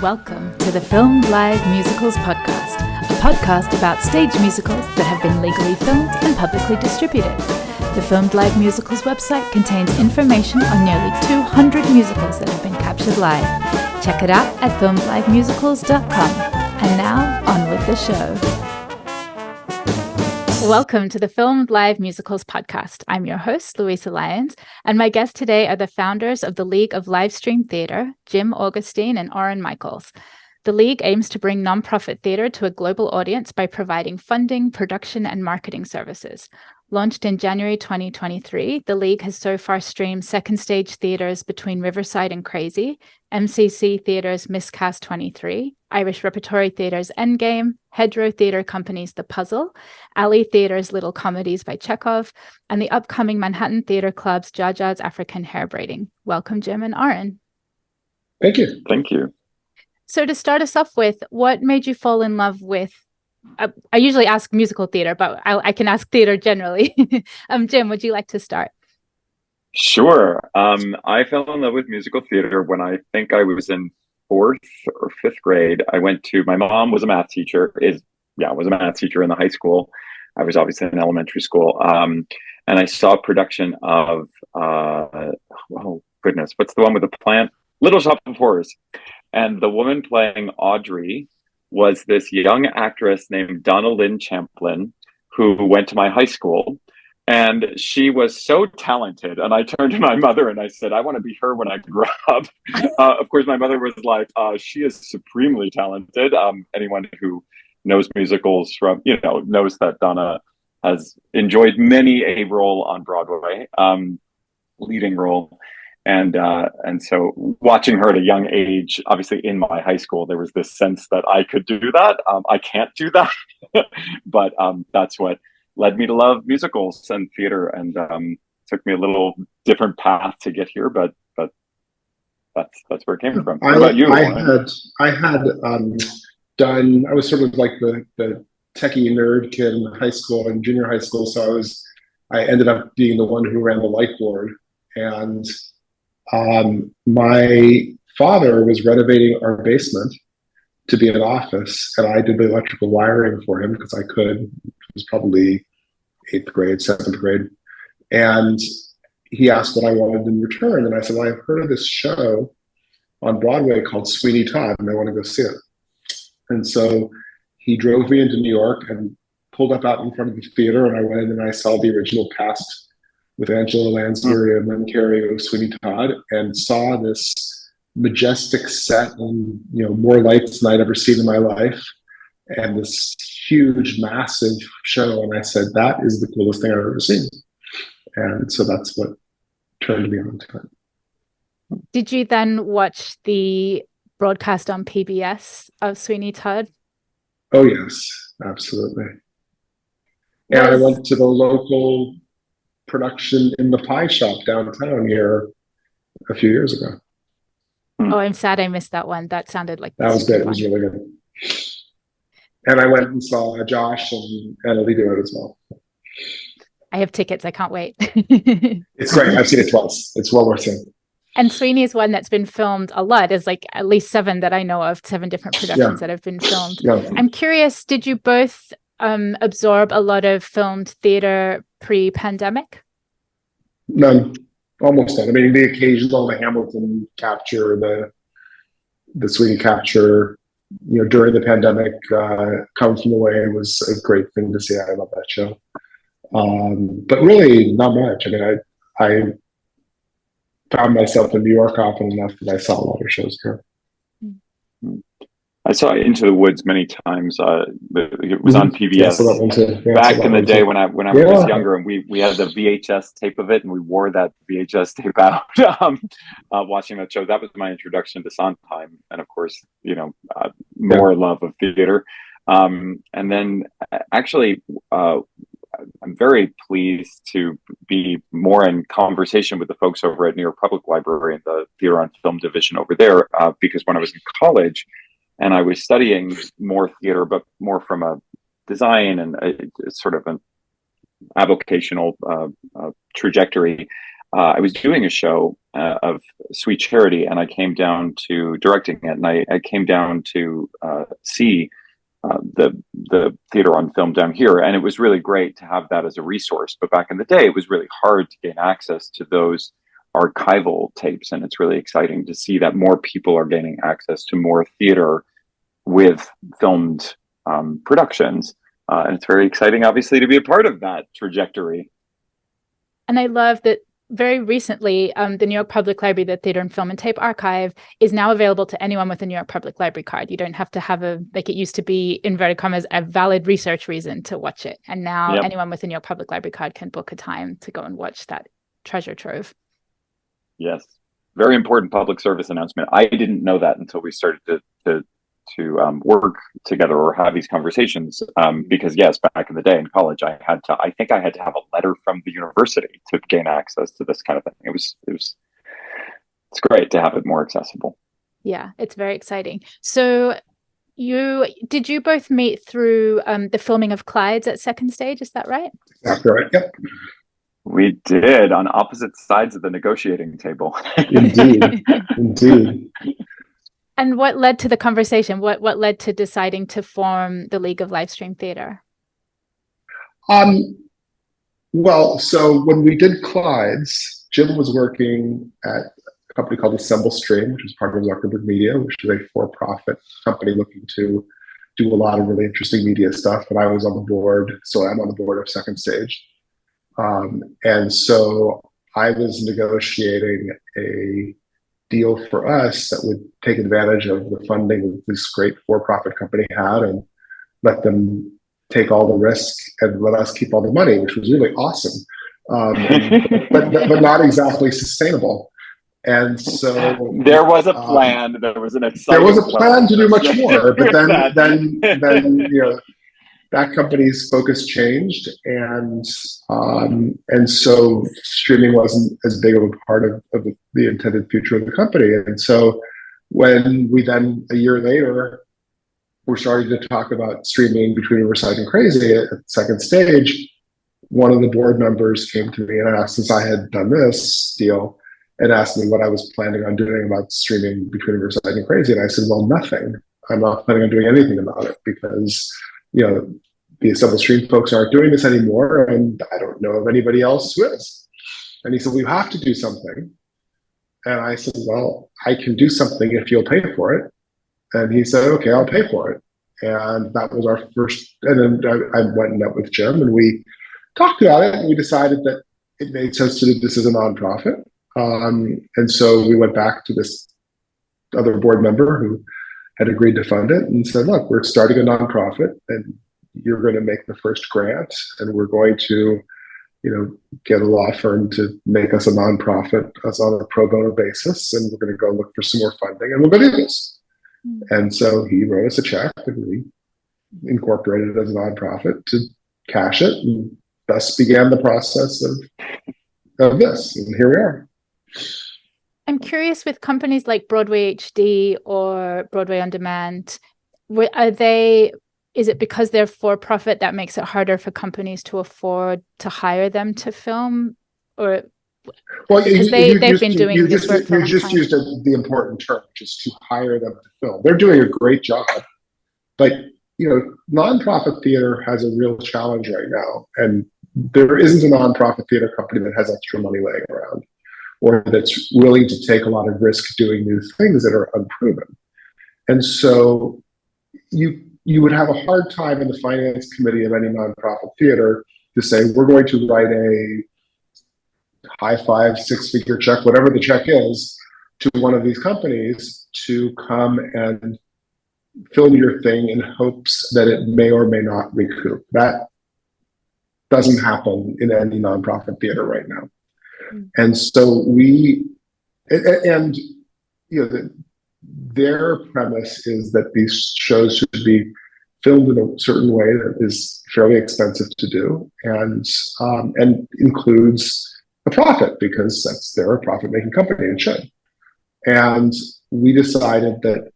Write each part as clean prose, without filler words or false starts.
Welcome to the Filmed Live Musicals podcast, a podcast about stage musicals that have been legally filmed and publicly distributed. The Filmed Live Musicals website contains information on nearly 200 musicals that have been captured live. Check it out at filmedlivemusicals.com. And now, on with the show. Welcome to the Filmed Live Musicals podcast. I'm your host, Luisa Lyons, and my guests today are the founders of the League of Livestream Theatre, Jim Augustine and Oren Michaels. The League aims to bring nonprofit theatre to a global audience by providing funding, production, and marketing services. Launched in January 2023, the League has so far streamed second stage theatres between Riverside and Crazy, MCC Theatre's Miscast 23, Irish Repertory Theatre's Endgame, Hedgerow Theatre Company's The Puzzle, Alley Theatre's Little Comedies by Chekhov, and the upcoming Manhattan Theatre Club's Jaja's African Hair Braiding. Welcome, Jim and Oren. Thank you. Thank you. So to start us off with, what made you fall in love with, I usually ask musical theatre, but I can ask theatre generally. Jim, would you like to start? Sure. I fell in love with musical theater when I think I was in fourth or fifth grade. My mom was a math teacher, was a math teacher in the high school. I was obviously in elementary school. And I saw a production of, oh goodness, what's the one with the plant? Little Shop of Horrors. And the woman playing Audrey was this young actress named Lynn Champlin, who went to my high school. And she was so talented. And I turned to my mother and I said, I want to be her when I grow up. Of course, my mother was like, she is supremely talented. Anyone who knows musicals knows that Donna has enjoyed many a role on Broadway, leading role. And so watching her at a young age, obviously in my high school, there was this sense that I could do that. I can't do that, but that's what led me to love musicals and theater, and took me a little different path to get here, but that's where it came from. What about you? I was sort of like the techie nerd kid in high school and junior high school, so I ended up being the one who ran the light board. And my father was renovating our basement to be an office, and I did the electrical wiring for him because I could. It was probably 8th grade, 7th grade. And he asked what I wanted in return. And I said, well, I've heard of this show on Broadway called Sweeney Todd, and I want to go see it. And so he drove me into New York and pulled up out in front of the theater, and I went in and I saw the original cast with Angela Lansbury and Lynn of Sweeney Todd, and saw this majestic set and more lights than I'd ever seen in my life, and this huge, massive show. And I said, that is the coolest thing I've ever seen. And so that's what turned me on to it. Did you then watch the broadcast on PBS of Sweeney Todd? Oh, yes, absolutely. And I went to the local production in the pie shop downtown here a few years ago. Oh, I'm sad I missed that one. That sounded like that was good. It was really good. And I went and saw Josh and Ellie do it as well. I have tickets. I can't wait. It's great. I've seen it twice. It's well worth seeing. And Sweeney is one that's been filmed a lot. There's like at least 7 that I know of, 7 different productions that have been filmed. Yeah. I'm curious, did you both absorb a lot of filmed theater pre-pandemic? None. Almost none. I mean, the occasional, the Hamilton capture, the Sweeney capture, during the pandemic, Come From Away was a great thing to see. I love that show. But really not much. I mean, I found myself in New York often enough that I saw a lot of shows here. I saw Into the Woods many times. It was on PBS back in the day when I was younger, and we had the VHS tape of it, and we wore that VHS tape out watching that show. That was my introduction to Sondheim, and of course, more love of theater. And then actually, I'm very pleased to be more in conversation with the folks over at New York Public Library and the Theater on Film division over there, because when I was in college, and I was studying more theater, but more from a design and sort of an avocational trajectory. I was doing a show of Sweet Charity, and I came down to directing it, and I came down to see the theater on film down here, and it was really great to have that as a resource. But back in the day, it was really hard to gain access to those archival tapes, and it's really exciting to see that more people are gaining access to more theater with filmed productions, and it's very exciting, obviously, to be a part of that trajectory. And I love that very recently, the New York Public Library, the Theater and Film and Tape Archive, is now available to anyone with a New York Public Library card. You don't have to have like it used to be, inverted commas, a valid research reason to watch it. And now anyone with a New York Public Library card can book a time to go and watch that treasure trove. Yes. Very important public service announcement. I didn't know that until we started to work together or have these conversations, because yes, back in the day in college, I think I had to have a letter from the university to gain access to this kind of thing. It's great to have it more accessible. Yeah, it's very exciting. So did you both meet through the filming of Clyde's at Second Stage? Is that right? That's right. Yep. We did, on opposite sides of the negotiating table. Indeed. And what led to the conversation? What led to deciding to form the League of Livestream Theater? Well, so when we did Clyde's, Jim was working at a company called Assemble, which is part of Zuckerberg Media, which is a for-profit company looking to do a lot of really interesting media stuff. And I was on the board, so I'm on the board of Second Stage. And so I was negotiating a deal for us that would take advantage of the funding this great for-profit company had and let them take all the risk and let us keep all the money, which was really awesome, but not exactly sustainable. And so there was a plan. There was an exciting. There was a plan to do much more, but then that company's focus changed, and so streaming wasn't as big of a part of the intended future of the company. And so when we then, a year later, we're starting to talk about streaming between Riverside and Crazy at Second Stage, one of the board members came to me and asked, since I had done this deal, and asked me what I was planning on doing about streaming between Riverside and Crazy. And I said, well, nothing. I'm not planning on doing anything about it because the Assemble Stream folks aren't doing this anymore, and I don't know of anybody else who is. And he said, we have to do something. And I said, well, I can do something if you'll pay for it. And he said, okay, I'll pay for it. And that was our first, and then I went and met with Jim, and we talked about it, and we decided that it made sense to do this as a nonprofit. And so we went back to this other board member who had agreed to fund it and said, look, we're starting a nonprofit, and you're going to make the first grant, and we're going to, get a law firm to make us a nonprofit as on a pro bono basis, and we're going to go look for some more funding, and we're going to do this. And so he wrote us a check, and we incorporated it as a nonprofit to cash it, and thus began the process of this, and here we are. I'm curious, with companies like Broadway HD or Broadway On Demand, is it because they're for profit that makes it harder for companies to afford to hire them to film? Or because they've been doing this work for a long time. You just used the important term, which is to hire them to film. They're doing a great job, but nonprofit theater has a real challenge right now, and there isn't a nonprofit theater company that has extra money laying around, or that's willing to take a lot of risk doing new things that are unproven. And so you would have a hard time in the finance committee of any nonprofit theater to say, we're going to write a high five, six-figure check, whatever the check is, to one of these companies to come and film your thing in hopes that it may or may not recoup. That doesn't happen in any nonprofit theater right now. And so their premise is that these shows should be filmed in a certain way that is fairly expensive to do, and includes a profit, because they're a profit-making company and should. And we decided that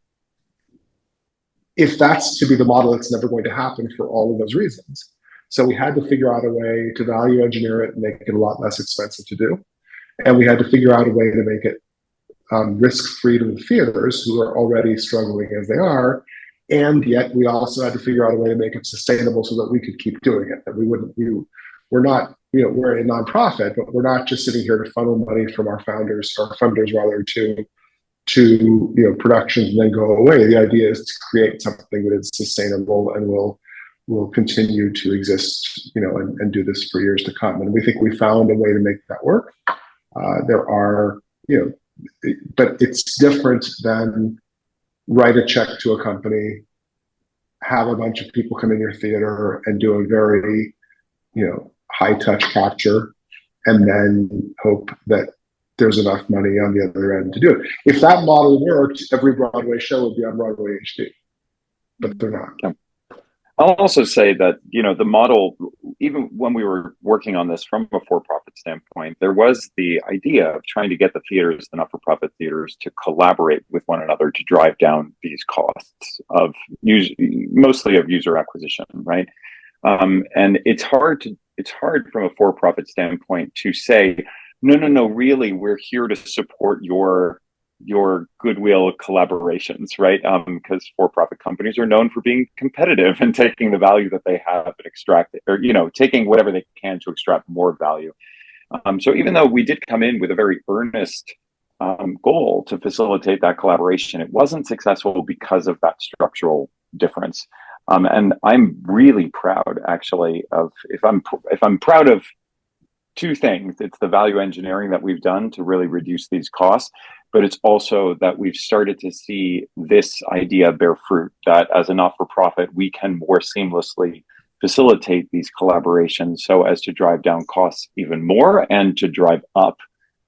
if that's to be the model, it's never going to happen for all of those reasons. So we had to figure out a way to value engineer it and make it a lot less expensive to do. And we had to figure out a way to make it risk-free to the theaters, who are already struggling as they are, and yet we also had to figure out a way to make it sustainable so that we could keep doing it. That we're not, we're a nonprofit, but we're not just sitting here to funnel money from our founders or funders rather to productions and then go away. The idea is to create something that is sustainable and will continue to exist, and do this for years to come. And we think we found a way to make that work. There are, but it's different than write a check to a company, have a bunch of people come in your theater and do a very, high touch capture, and then hope that there's enough money on the other end to do it. If that model worked, every Broadway show would be on Broadway HD, but they're not. Yeah. I'll also say that, the model, even when we were working on this from a for-profit standpoint, there was the idea of trying to get the theaters, the not-for-profit theaters, to collaborate with one another to drive down these costs of mostly of user acquisition, right? And it's hard from a for-profit standpoint to say, no, really, we're here to support your goodwill collaborations, right? Because for-profit companies are known for being competitive and taking the value that they have and extract it, or taking whatever they can to extract more value. So even though we did come in with a very earnest goal to facilitate that collaboration, it wasn't successful because of that structural difference. And I'm really proud, actually, of if I'm proud of two things. It's the value engineering that we've done to really reduce these costs, but it's also that we've started to see this idea bear fruit, that as a not-for-profit, we can more seamlessly facilitate these collaborations so as to drive down costs even more and to drive up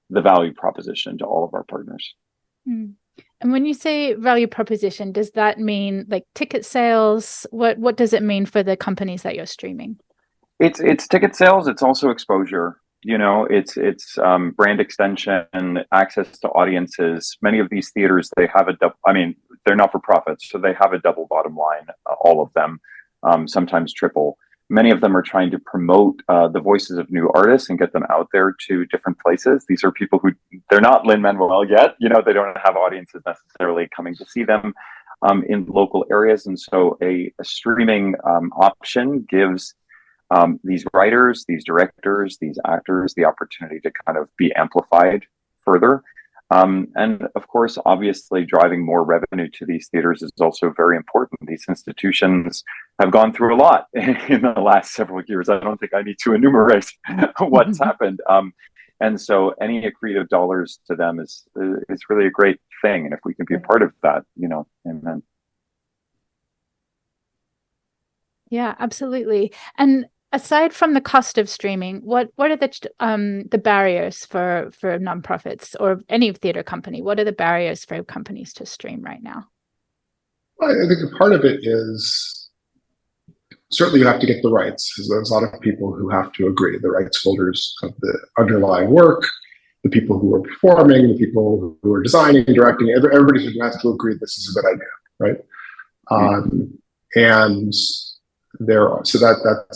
the value proposition to all of our partners. Mm. And when you say value proposition, does that mean like ticket sales? What does it mean for the companies that you're streaming? It's ticket sales. It's also exposure. It's brand extension, access to audiences. Many of these theaters, they have they're not for profits, so they have a double bottom line. All of them, sometimes triple. Many of them are trying to promote the voices of new artists and get them out there to different places. These are people who they're not Lynn Manuel yet. They don't have audiences necessarily coming to see them in local areas, and so a streaming option gives these writers, these directors, these actors the opportunity to kind of be amplified further. And of course, obviously, driving more revenue to these theaters is also very important. These institutions have gone through a lot in the last several years. I don't think I need to enumerate what's happened. And so any accretive dollars to them is really a great thing. And if we can be a part of that, amen. Yeah, absolutely. And aside from the cost of streaming, what are the barriers for nonprofits or any theater company? What are the barriers for companies to stream right now? Well, I think a part of it is certainly you have to get the rights, because there's a lot of people who have to agree, the rights holders of the underlying work, the people who are performing, the people who are designing, directing, everybody has to agree this is a good idea, right? And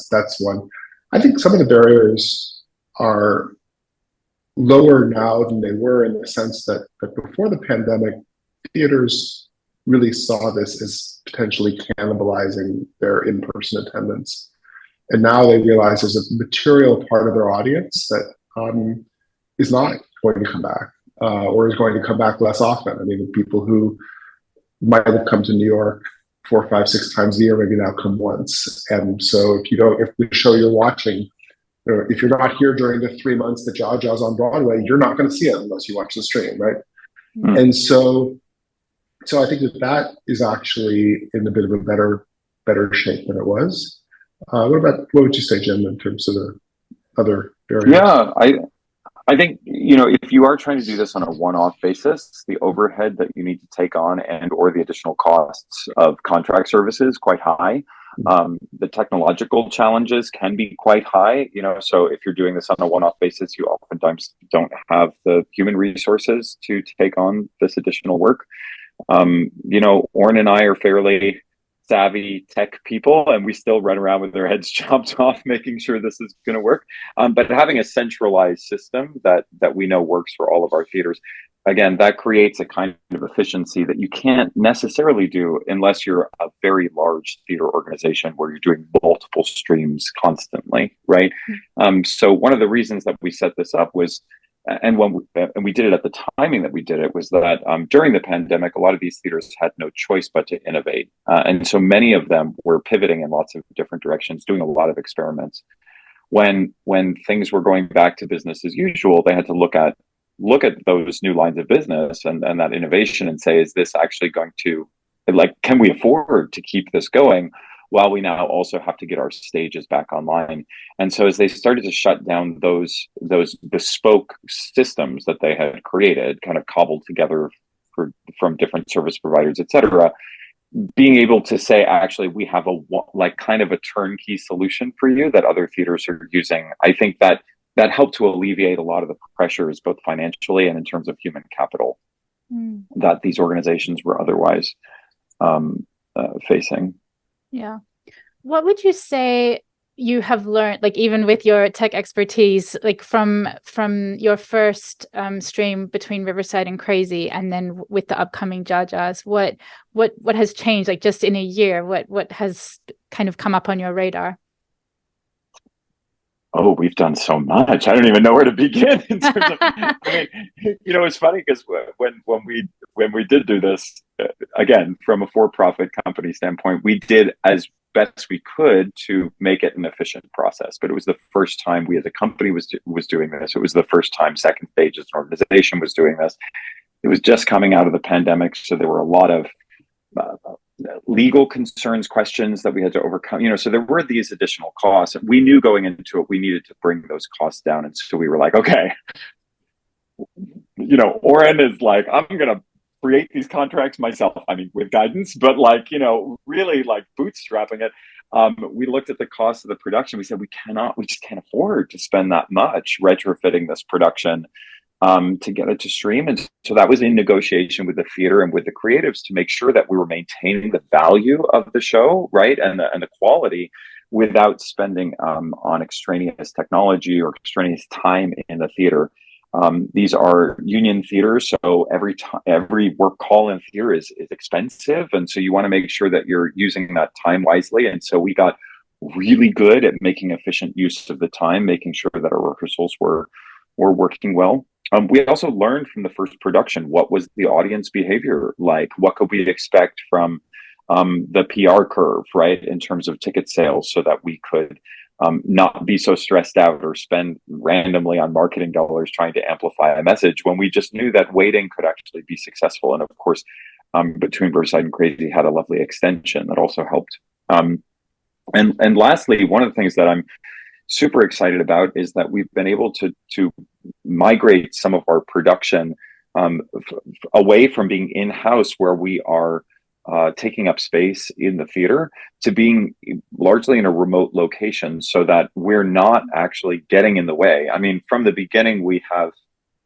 that's one. I think some of the barriers are lower now than they were, in the sense that before the pandemic, theaters really saw this as potentially cannibalizing their in-person attendance. And now they realize there's a material part of their audience that is not going to come back, or is going to come back less often. I mean, the people who might have come to New York 4, 5, 6 times a year, maybe now come once. And so if the show you're watching, if you're not here during the 3 months that Jaja's on Broadway, you're not going to see it unless you watch the stream, right? Mm-hmm. And so I think that is actually in a bit of a better shape than it was. What would you say, Jim, in terms of the other barriers? Yeah, I think, if you are trying to do this on a one-off basis, the overhead that you need to take on or the additional costs of contract services quite high. The technological challenges can be quite high, so if you're doing this on a one-off basis, you oftentimes don't have the human resources to take on this additional work. Oren and I are fairly savvy tech people, and we still run around with their heads chopped off making sure this is going to work. But having a centralized system that we know works for all of our theaters, again, that creates a kind of efficiency that you can't necessarily do unless you're a very large theater organization where you're doing multiple streams constantly, right? So one of the reasons that we set this up was, and we did it at the timing that we did it, was that during the pandemic, a lot of these theaters had no choice but to innovate. And so many of them were pivoting in lots of different directions, doing a lot of experiments. When things were going back to business as usual, they had to look at those new lines of business and that innovation and say, is this actually going to, like, can we afford to keep this going while we now also have to get our stages back online? And so as they started to shut down those bespoke systems that they had created, kind of cobbled together from different service providers, et cetera, being able to say, actually, we have kind of a turnkey solution for you that other theaters are using, I think that helped to alleviate a lot of the pressures, both financially and in terms of human capital, that these organizations were otherwise facing. Yeah. What would you say you have learned, like even with your tech expertise, like from your first stream between Riverside and Crazy, and then with the upcoming Jajas, what has changed, like just in a year? What has kind of come up on your radar? Oh, we've done so much. I don't even know where to begin in terms of, I mean, it's funny because when we did do this, again, from a for-profit company standpoint, we did as best we could to make it an efficient process. But it was the first time we as a company was doing this. It was the first time Second Stage as an organization was doing this. It was just coming out of the pandemic, so there were a lot of legal concerns, questions that we had to overcome, so there were these additional costs. We knew going into it, we needed to bring those costs down. And so we were like, okay, Oren is like, I'm going to create these contracts myself. I mean, with guidance, but really like bootstrapping it. We looked at the cost of the production. We said, we just can't afford to spend that much retrofitting this production to get it to stream. And so that was in negotiation with the theater and with the creatives to make sure that we were maintaining the value of the show, right, and the quality, without spending on extraneous technology or extraneous time in the theater. These are union theaters, so every work call in theater is expensive, and so you want to make sure that you're using that time wisely. And so we got really good at making efficient use of the time, making sure that our rehearsals were working well. We also learned from the first production, what was the audience behavior like? What could we expect from the PR curve, right, in terms of ticket sales, so that we could not be so stressed out or spend randomly on marketing dollars trying to amplify a message, when we just knew that waiting could actually be successful. And of course, Between Riverside and Crazy had a lovely extension that also helped. And lastly, one of the things that I'm super excited about is that we've been able to migrate some of our production away from being in-house, where we are taking up space in the theater, to being largely in a remote location, so that we're not actually getting in the way. I mean, from the beginning, we have,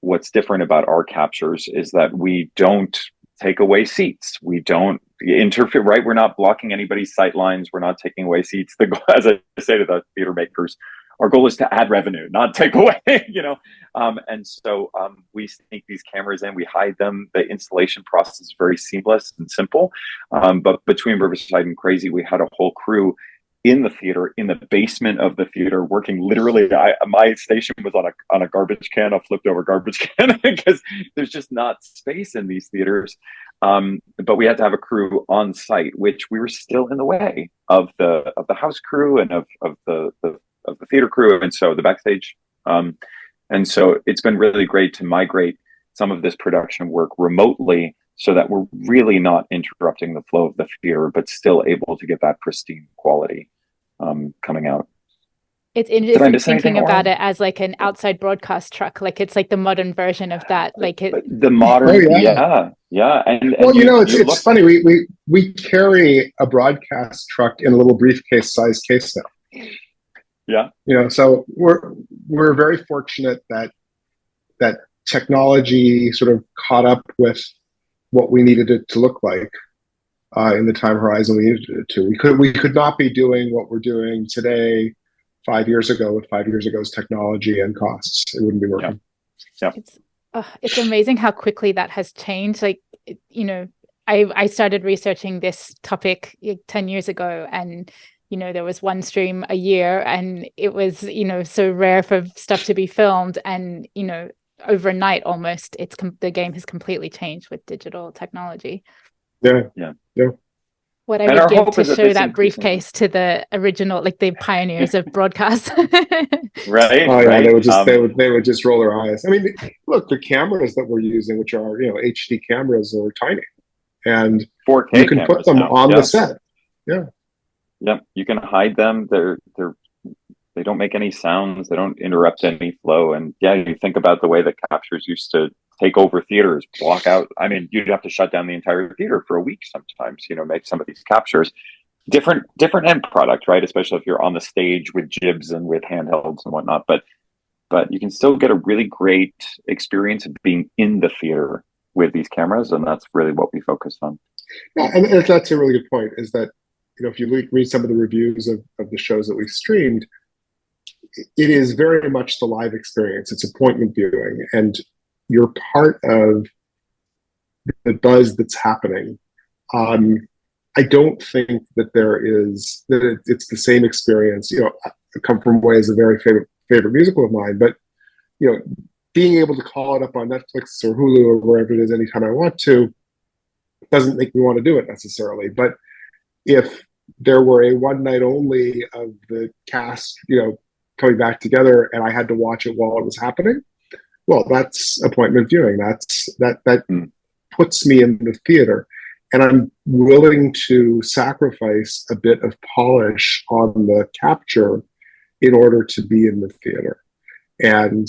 what's different about our captures is that we don't take away seats. We don't interfere, right? We're not blocking anybody's sight lines. We're not taking away seats. As I say to the theater makers, our goal is to add revenue, not take away, And so we sneak these cameras in, we hide them. The installation process is very seamless and simple. But Between Riverside and Crazy, we had a whole crew in the theater, in the basement of the theater, working literally. My station was on a garbage can, a flipped over garbage can, because there's just not space in these theaters. But we had to have a crew on site, which we were still in the way of the house crew and of the theater crew, and so the backstage. And so it's been really great to migrate some of this production work remotely, so that we're really not interrupting the flow of the theater, but still able to get that pristine quality coming out. It's interesting thinking about it as like an outside broadcast truck, like it's like the modern version of that, like the modern. Oh, yeah. And it's funny. We carry a broadcast truck in a little briefcase size case now. Yeah. So we're very fortunate that technology sort of caught up with what we needed it to look like. in the time horizon we needed it to. We could not be doing what we're doing today 5 years ago with 5 years ago's technology and costs. It wouldn't be working. Yeah. It's amazing how quickly that has changed. Like, I started researching this topic 10 years ago, and there was one stream a year, and it was so rare for stuff to be filmed, and overnight almost the game has completely changed with digital technology. Yeah. What I would give to show that briefcase to the original, like the pioneers of broadcast. Right. Oh yeah, right. they would just roll their eyes. I mean, look, the cameras that we're using, which are HD cameras, are tiny, and 4K you can put them on the set. Yeah. Yeah, you can hide them. They don't make any sounds. They don't interrupt any flow. And yeah, you think about the way that captures used to take over theaters, block out. I mean, you'd have to shut down the entire theater for a week sometimes, make some of these captures. Different end product, right? Especially if you're on the stage with jibs and with handhelds and whatnot. But you can still get a really great experience of being in the theater with these cameras. And that's really what we focused on. Yeah, and that's a really good point, is that, if you read some of the reviews of the shows that we streamed, it is very much the live experience. It's appointment viewing, and you're part of the buzz that's happening. I don't think that it's the same experience. I come from what is a very favorite musical of mine, but being able to call it up on Netflix or Hulu or wherever it is anytime I want to doesn't make me want to do it necessarily. But if there were a one night only of the cast, coming back together, and I had to watch it while it was happening, well, that's appointment viewing. That puts me in the theater, and I'm willing to sacrifice a bit of polish on the capture in order to be in the theater. And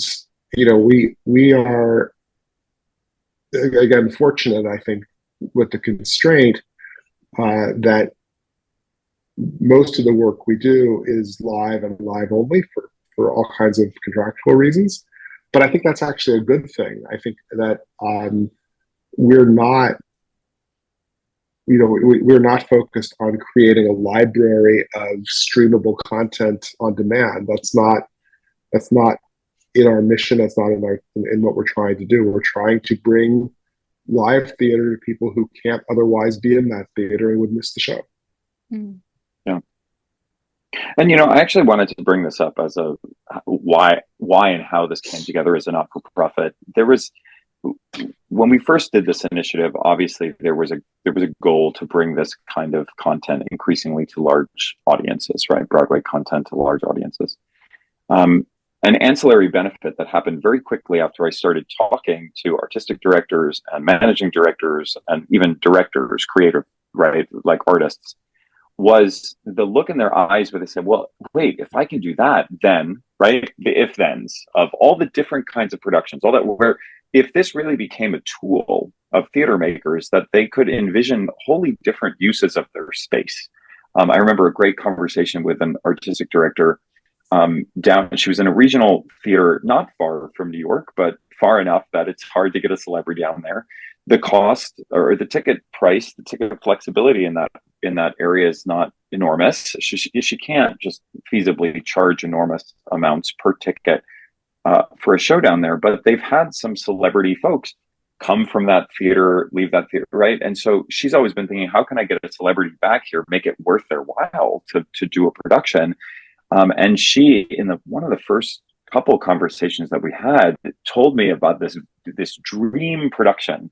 we are, again, fortunate, I think, with the constraint that most of the work we do is live and live only for all kinds of contractual reasons. But I think that's actually a good thing. I think that we're not, we're not focused on creating a library of streamable content on demand. That's not in our mission. That's not in what we're trying to do. We're trying to bring live theater to people who can't otherwise be in that theater and would miss the show. Mm. Yeah. And I actually wanted to bring this up as a why and how this came together as a not-for-profit. There was, when we first did this initiative, obviously there was a goal to bring this kind of content increasingly to large audiences, right? Broadway content to large audiences. An ancillary benefit that happened very quickly after I started talking to artistic directors and managing directors and even directors, creative, right, like artists, was the look in their eyes where they said, well, wait, if I can do that, then, right, the if-thens of all the different kinds of productions, all that, where if this really became a tool of theater makers, that they could envision wholly different uses of their space. I remember a great conversation with an artistic director she was in a regional theater not far from New York, but far enough that it's hard to get a celebrity down there. The cost or the ticket price, the ticket flexibility in that area is not enormous. She can't just feasibly charge enormous amounts per ticket for a show down there, but they've had some celebrity folks come from that theater, leave that theater, right? And so she's always been thinking, how can I get a celebrity back here, make it worth their while to do a production? And she, in one of the first couple conversations that we had, told me about this dream production,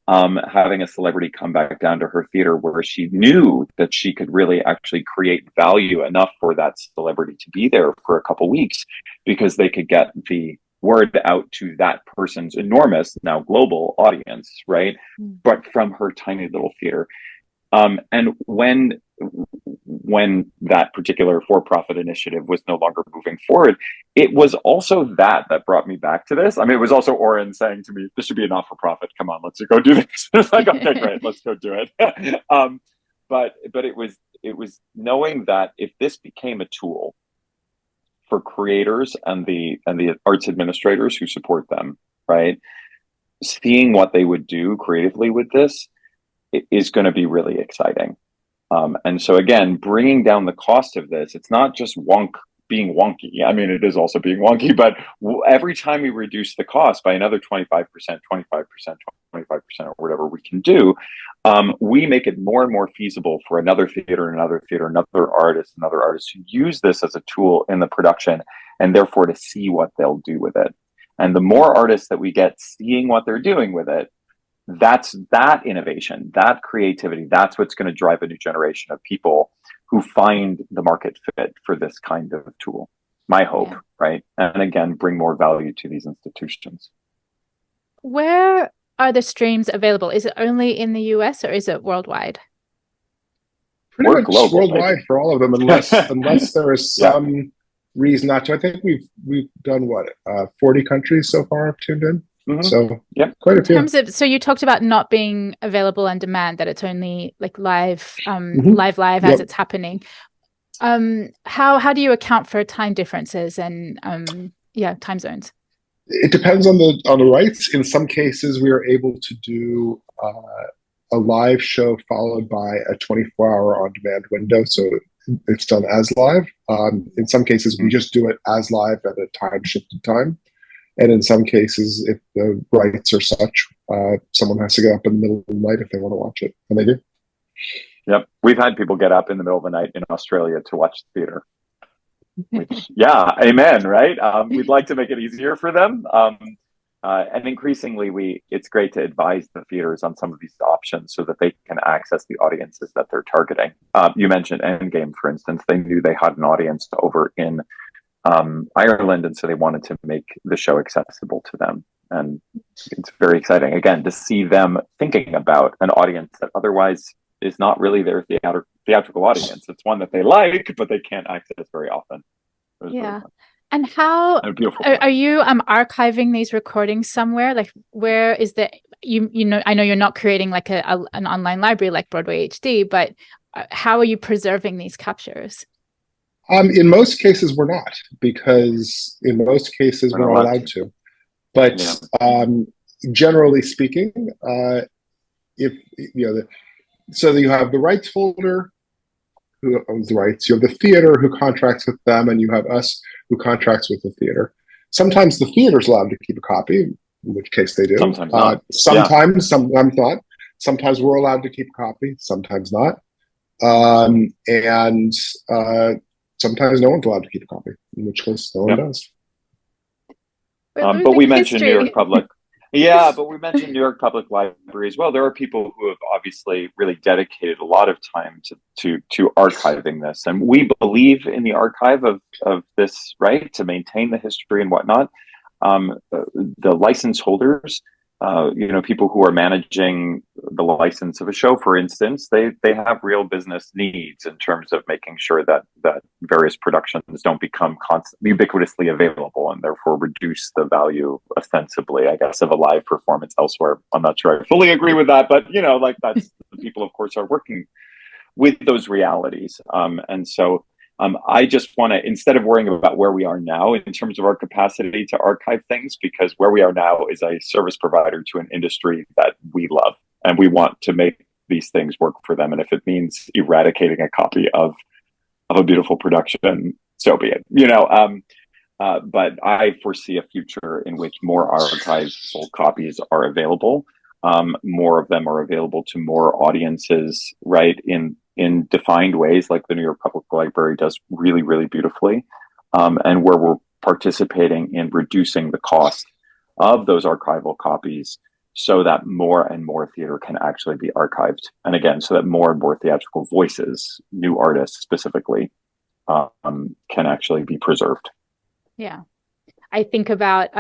having a celebrity come back down to her theater where she knew that she could really actually create value enough for that celebrity to be there for a couple weeks, because they could get the word out to that person's enormous, now global audience, right? But from her tiny little theater. And when that particular for-profit initiative was no longer moving forward, it was also that brought me back to this. I mean, it was also Oren saying to me, this should be a not-for-profit. Come on, let's go do this. It's like, okay, great, let's go do it. But it was knowing that if this became a tool for creators and the arts administrators who support them, right? Seeing what they would do creatively with this, is going to be really exciting. And so again, bringing down the cost of this, it's not just being wonky. I mean, it is also being wonky, but every time we reduce the cost by another 25%, 25%, 25%, or whatever we can do, we make it more and more feasible for another theater, another artist to use this as a tool in the production, and therefore to see what they'll do with it. And the more artists that we get seeing what they're doing with it, that's that innovation, that creativity, that's what's going to drive a new generation of people who find the market fit for this kind of tool. My hope, right? And again, bring more value to these institutions. Where are the streams available? Is it only in the US or is it worldwide? Pretty much global, worldwide for all of them, unless there is some reason not to. I think we've done 40 countries so far have tuned in. Mm-hmm. So quite a few. In terms of, so you talked about not being available on demand, that it's only like live as it's happening. How do you account for time differences and time zones? It depends on the rights. In some cases, we are able to do a live show followed by a 24-hour on-demand window, so it's done as live. In some cases, we just do it as live at a time-shifted time. And in some cases, if the rights are such, someone has to get up in the middle of the night if they want to watch it, and they do. Yep, we've had people get up in the middle of the night in Australia to watch the theater. Which, amen, right? We'd like to make it easier for them. And increasingly, it's great to advise the theaters on some of these options so that they can access the audiences that they're targeting. You mentioned Endgame, for instance. They knew they had an audience over in Ireland, and so they wanted to make the show accessible to them. And it's very exciting, again, to see them thinking about an audience that otherwise is not really their theatrical audience. It's one that they like, but they can't access very often. Really and how are you archiving these recordings somewhere? Like, where is the I know you're not creating like an online library like Broadway HD, but how are you preserving these captures? In most cases, we're not, because in most cases we're not allowed to. But generally speaking, if so you have the rights holder who owns the rights, you have the theater who contracts with them, and you have us who contracts with the theater. Sometimes the theater's allowed to keep a copy, in which case they do. Sometimes not. Sometimes not. Sometimes we're allowed to keep a copy, sometimes not. And sometimes no one's allowed to keep a copy, in which case no one does. But we mentioned New York Public. But we mentioned New York Public Library as well. There are people who have obviously really dedicated a lot of time to archiving this. And we believe in the archive of this, right, to maintain the history and whatnot. The license holders, people who are managing the license of a show, for instance, they have real business needs in terms of making sure that various productions don't become ubiquitously available and therefore reduce the value ostensibly, I guess, of a live performance elsewhere. I'm not sure I fully agree with that, but that's the people, of course, are working with those realities. And so I just want to, instead of worrying about where we are now in terms of our capacity to archive things, because where we are now is a service provider to an industry that we love, and we want to make these things work for them. And if it means eradicating a copy of a beautiful production, so be it. But I foresee a future in which more archival copies are available. More of them are available to more audiences, right, in defined ways, like the New York Public Library does really, really beautifully, and where we're participating in reducing the cost of those archival copies so that more and more theater can actually be archived. And again, so that more and more theatrical voices, new artists specifically, can actually be preserved. Yeah. I think about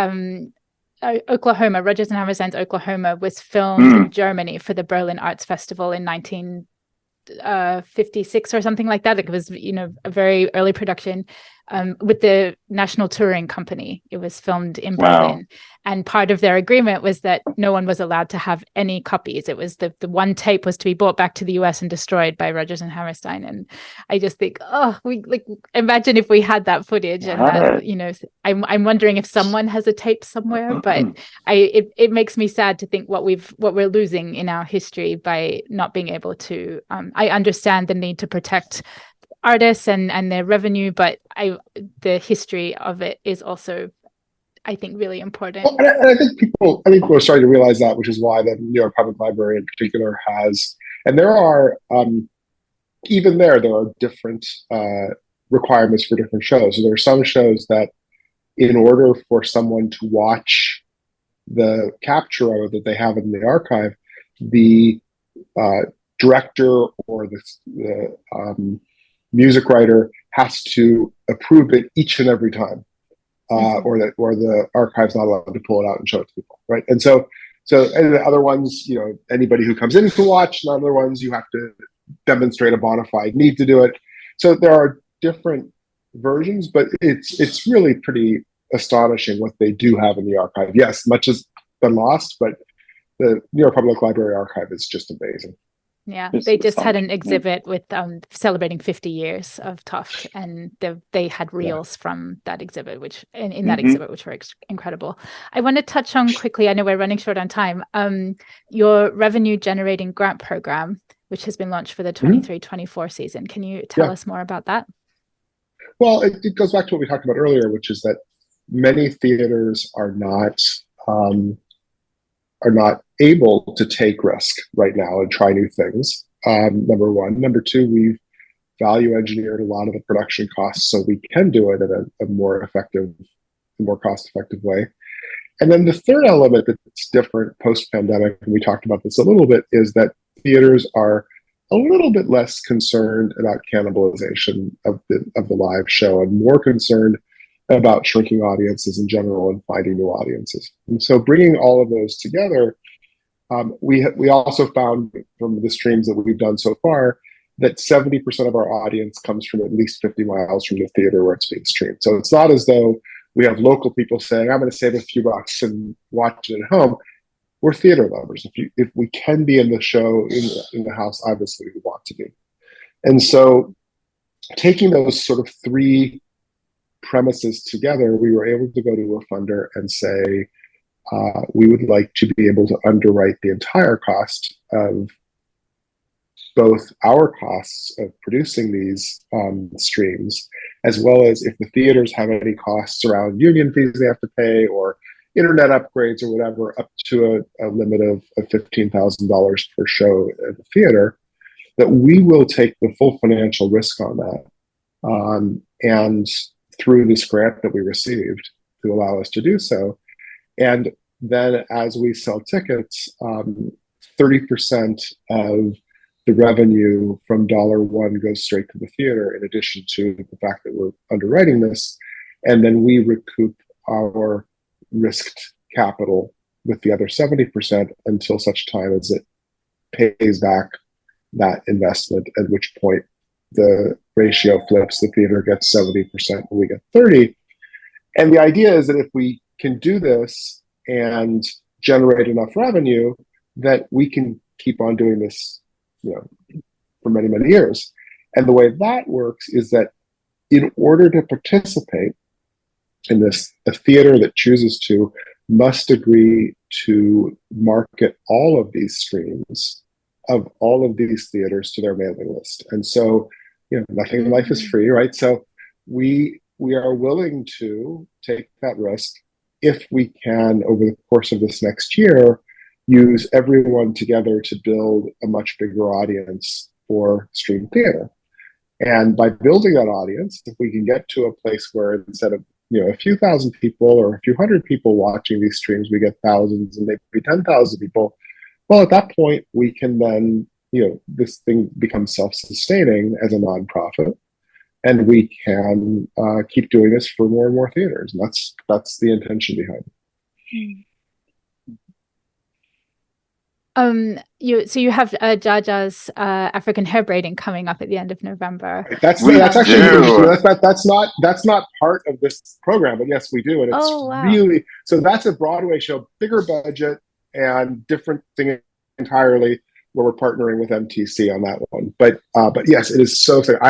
Oklahoma, Rodgers and Hammerstein's Oklahoma was filmed in Germany for the Berlin Arts Festival in 1956 or something like that. It was, a very early production. with the National Touring Company. It was filmed in Wow. Berlin. And part of their agreement was that no one was allowed to have any copies. It was the one tape was to be brought back to the US and destroyed by Rodgers and Hammerstein. And I just think, imagine if we had that footage. And that, I'm wondering if someone has a tape somewhere, but it makes me sad to think what we're losing in our history by not being able to. I understand the need to protect artists and their revenue, but the history of it is also, I think, really important. Well, and I think people are starting to realize that, which is why the New York Public Library in particular has, and there are even there are different requirements for different shows. So there are some shows that, in order for someone to watch the capture of it that they have in the archive, the director or the music writer has to approve it each and every time, or the archive's not allowed to pull it out and show it to people, right? And so and the other ones, anybody who comes in can watch, and other ones you have to demonstrate a bona fide need to do it. So there are different versions, but it's really pretty astonishing what they do have in the archive. Yes, much has been lost, but the New York Public Library archive is just amazing. Yeah, they just had an exhibit with celebrating 50 years of Tufts, and they had reels from that exhibit, which in that exhibit, which were incredible. I want to touch on quickly, I know we're running short on time, your revenue generating grant program, which has been launched for the 23-24 season. Can you tell us more about that? Well, it goes back to what we talked about earlier, which is that many theaters are not able to take risk right now and try new things. Number one. Number two, we've value engineered a lot of the production costs so we can do it in a more effective, more cost-effective way. And then the third element that's different post-pandemic, and we talked about this a little bit, is that theaters are a little bit less concerned about cannibalization of the live show and more concerned about shrinking audiences in general and finding new audiences. And so bringing all of those together, we also found from the streams that we've done so far that 70% of our audience comes from at least 50 miles from the theater where it's being streamed. So it's not as though we have local people saying, I'm going to save a few bucks and watch it at home. We're theater lovers. If we can be in the show, in the house, obviously we want to be. And so taking those sort of three premises together, we were able to go to a funder and say, we would like to be able to underwrite the entire cost of both our costs of producing these streams, as well as if the theaters have any costs around union fees they have to pay or internet upgrades or whatever, up to a limit of $15,000 per show at the theater, that we will take the full financial risk on that. And through this grant that we received to allow us to do so. And then as we sell tickets, 30% of the revenue from $1 goes straight to the theater, in addition to the fact that we're underwriting this. And then we recoup our risked capital with the other 70% until such time as it pays back that investment, at which point the ratio flips. The theater gets 70% and we get 30%. And the idea is that if we can do this and generate enough revenue, that we can keep on doing this, for many, many years. And the way that works is that in order to participate in this, a theater that chooses to must agree to market all of these streams of all of these theaters to their mailing list. And so, nothing in life is free, right? So we are willing to take that risk if we can, over the course of this next year, use everyone together to build a much bigger audience for stream theater. And by building that audience, if we can get to a place where instead of a few thousand people or a few hundred people watching these streams, we get thousands and maybe 10,000 people. Well, at that point, we can then, this thing becomes self-sustaining as a nonprofit, and we can keep doing this for more and more theaters. And that's the intention behind it. You have Jaja's African hair braiding coming up at the end of November. That's actually that's not part of this program, but yes, we do, and it's really so that's a Broadway show, bigger budget and different thing entirely. Where we're partnering with MTC on that one, but yes, it is so exciting.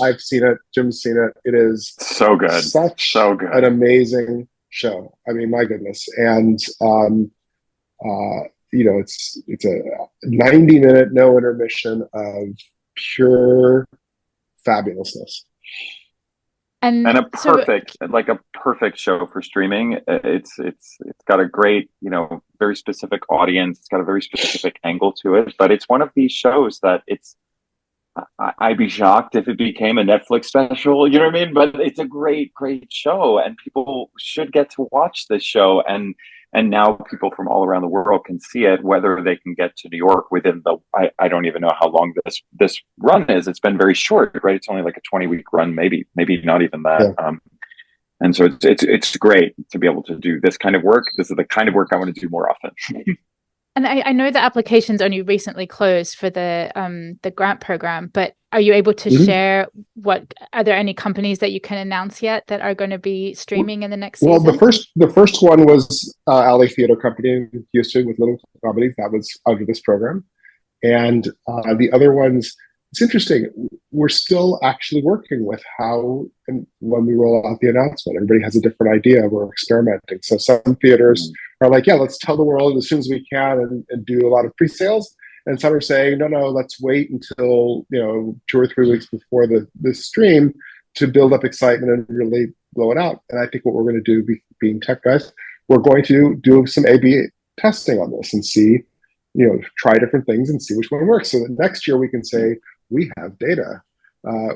I've seen it. Jim's seen it. It is so good, so good, an amazing show. I mean, my goodness, and it's a 90-minute no intermission of pure fabulousness. And a perfect show for streaming. It's got a great, very specific audience. It's got a very specific angle to it, but it's one of these shows that I'd be shocked if it became a Netflix special, you know what I mean? But it's a great, great show, and people should get to watch this show. And now people from all around the world can see it, whether they can get to New York within I don't even know how long this run is. It's been very short, right? It's only like a 20-week run, maybe not even that. Yeah. And so it's great to be able to do this kind of work. This is the kind of work I want to do more often. And I know the application's only recently closed for the grant program, but are you able to share are there any companies that you can announce yet that are going to be streaming in the next season? Well, the first one was LA Theater Company in Houston with little comedy. That was under this program. And the other ones, it's interesting. We're still actually working with how and when we roll out the announcement. Everybody has a different idea. We're experimenting. So some theaters are like, yeah, let's tell the world as soon as we can and do a lot of pre-sales. And some are saying, no, let's wait until 2 or 3 weeks before the stream to build up excitement and really blow it out. And I think what we're going to do, being tech guys, we're going to do some A/B testing on this and see, try different things and see which one works. So that next year we can say we have data.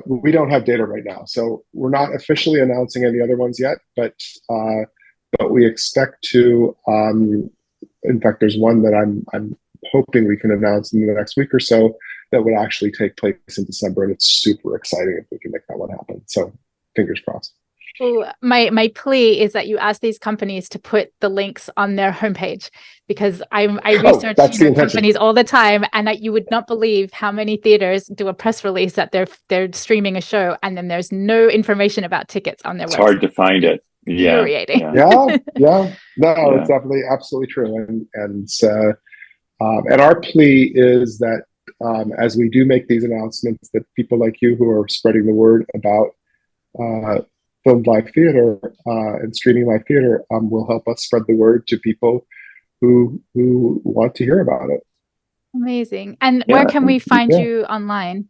We don't have data right now, so we're not officially announcing any other ones yet. But we expect to. In fact, there's one that I'm hoping we can announce in the next week or so that would actually take place in December, and it's super exciting if we can make that one happen. So fingers crossed. Well, my plea is that you ask these companies to put the links on their homepage, because I research companies all the time, and you would not believe how many theaters do a press release that they're streaming a show, and then there's no information about tickets on their website. It's hard to find it. Infuriating. Yeah. No, it's definitely absolutely true. And our plea is that as we do make these announcements, that people like you who are spreading the word about filmed live theater and streaming live theater will help us spread the word to people who want to hear about it. Amazing. And where can we find you online?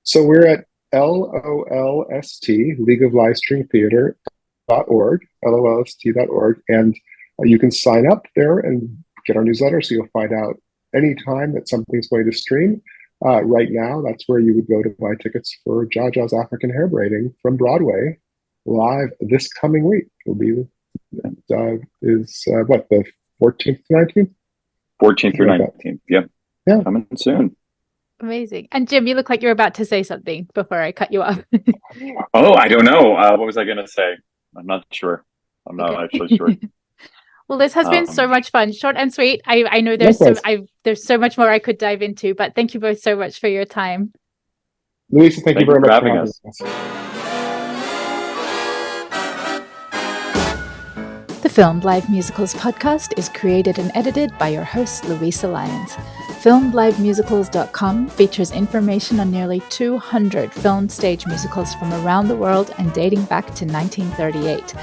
So we're at LOLST, League of Live Stream Theater.org, LOLST.org, and you can sign up there and get our newsletter, so you'll find out anytime that something's going to stream. Right now, that's where you would go to buy tickets for Jaja's African hair braiding from Broadway live this coming week. It'll be the 14th to 19th? 14th through 19th, yeah. Coming soon. Amazing. And Jim, you look like you're about to say something before I cut you off. Oh, I don't know. What was I going to say? I'm not sure. I'm not actually sure. Well, this has been so much fun, short and sweet. I know there's so much more I could dive into, but thank you both so much for your time. Luisa, thank you very much for having us. The Filmed Live Musicals podcast is created and edited by your host, Luisa Lyons. FilmedLiveMusicals.com features information on nearly 200 filmed stage musicals from around the world and dating back to 1938,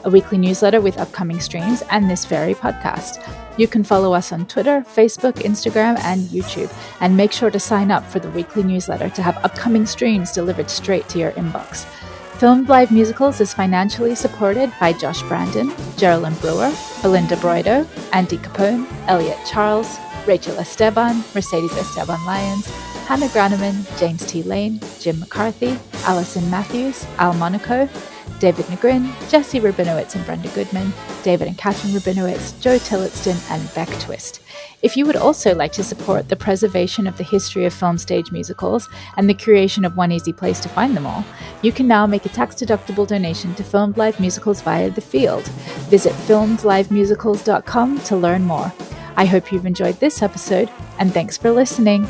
a weekly newsletter with upcoming streams, and this very podcast. You can follow us on Twitter, Facebook, Instagram, and YouTube, and make sure to sign up for the weekly newsletter to have upcoming streams delivered straight to your inbox. Filmed Live Musicals is financially supported by Josh Brandon, Geraldine Brewer, Belinda Broido, Andy Capone, Elliot Charles, Rachel Esteban, Mercedes Esteban Lyons, Hannah Graneman, James T. Lane, Jim McCarthy, Allison Matthews, Al Monaco, David Negrin, Jesse Rabinowitz and Brenda Goodman, David and Catherine Rabinowitz, Joe Tillotson, and Beck Twist. If you would also like to support the preservation of the history of film stage musicals and the creation of one easy place to find them all, you can now make a tax-deductible donation to Filmed Live Musicals via The Field. Visit filmedlivemusicals.com to learn more. I hope you've enjoyed this episode, and thanks for listening.